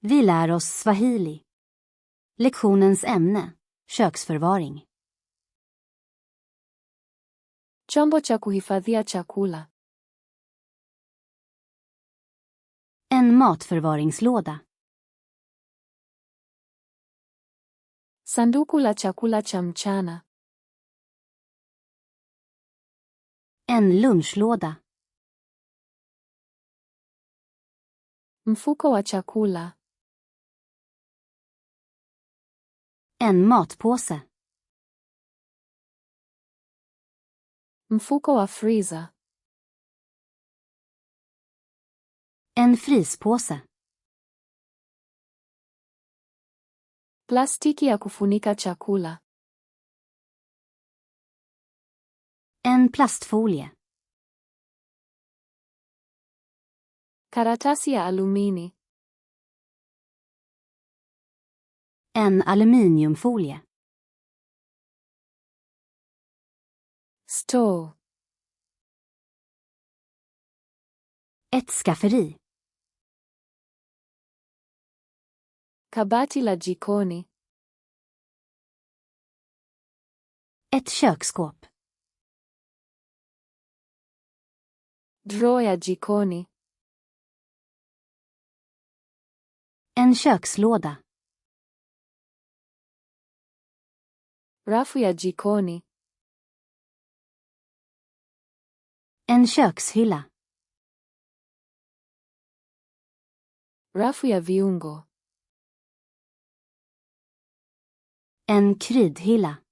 Vi lär oss Swahili. Lektionens ämne, köksförvaring. Chombo cha kuhifadhia chakula. En matförvaringslåda. Sanduku la chakula cha mchana. En lunchlåda. Mfuko wa chakula. En matpåse. Mfuko wa freezer. En fryspåse. Plastiki ya kufunika chakula. En plastfolie. Karatasi ya alumini. En aluminiumfolie. Store. Ett skafferi. Kabati la jikoni. Ett köksskåp. Drawer ya jikoni. En kökslåda. Rafu ya jikoni. En kökshylla. Rafu ya viungo. En kryddhylla.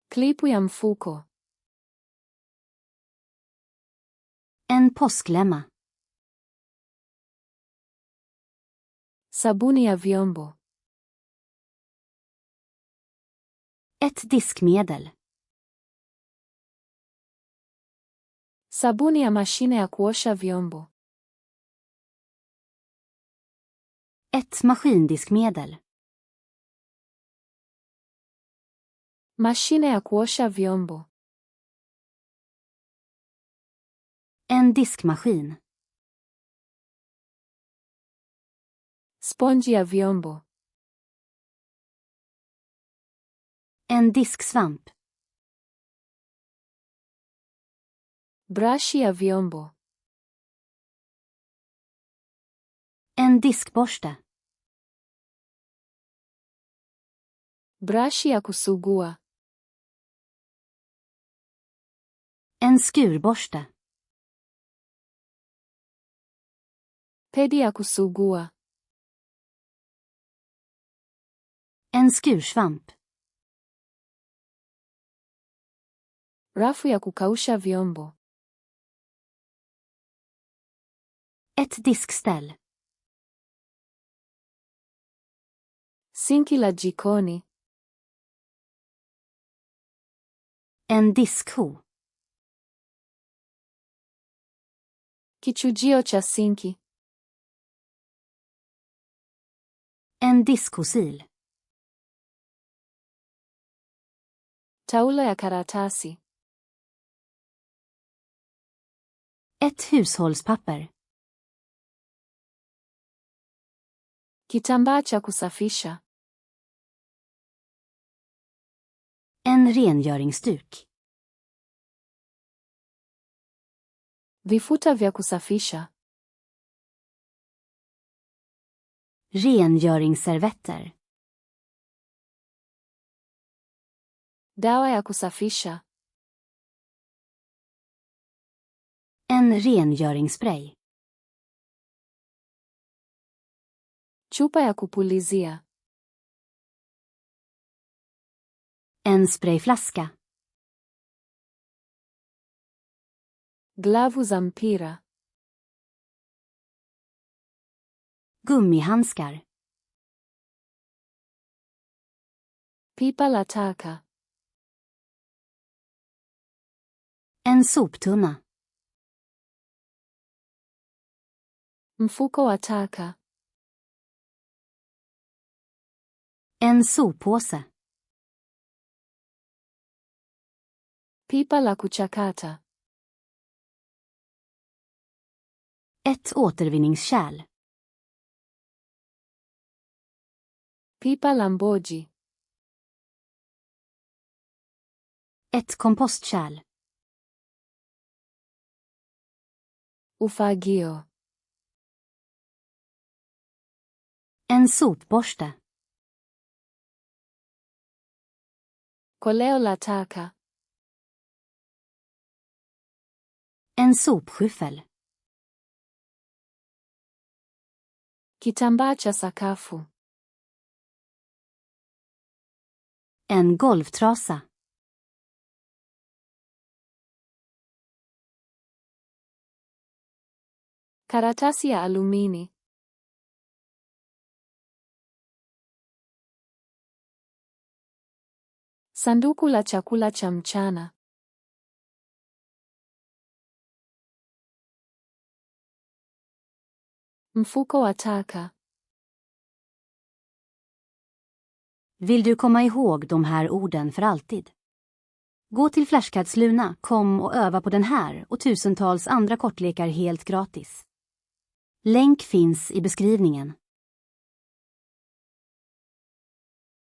Klipu ya mfuko. En påsklämma. Sabuni ya vyombo. Ett diskmedel. Sabuni ya mashine ya kuosha vyombo. Ett maskindiskmedel. Mashine ya kuosha vyombo. En diskmaskin. Sponji ya vyombo. En disksvamp. Brashi ya vyombo. En diskborste. Brashi ya kusugua. En skurborste. Pedi ya kusugua. En skursvamp. Rafu ya kukausha vyombo. Ett diskställ. Sinki la jikoni. En diskho. Kichujio cha sinki. En diskosil. Taulo ya karatasi. Ett hushållspapper. Kitambaa cha kusafisha. En rengöringsduk. Vifuta vya kusafisha. Rengöringsservetter. Dawa ya kusafisha. En rengöringsspray. Chupa ya kupulizia. En sprayflaska. Glavu za mpira. Gummihandskar. Pipa la taka. En soptunna. Mfuko wa taka. En soppåse. Pipa la kuchakata. Ett återvinningskärl. Pipa la mboji. Ett kompostkärl. Ufagio. En sopborste. Koleo la taka. En sopskyffel. Kitambaa cha sakafu. En golvtrasa. Karatasi ya alumini. Sanduku la chakula cha mchana. Mfuko wa taka. Vill du komma ihåg de här orden för alltid? Gå till Flashcards.com och öva på den här och tusentals andra kortlekar helt gratis. Länk finns i beskrivningen.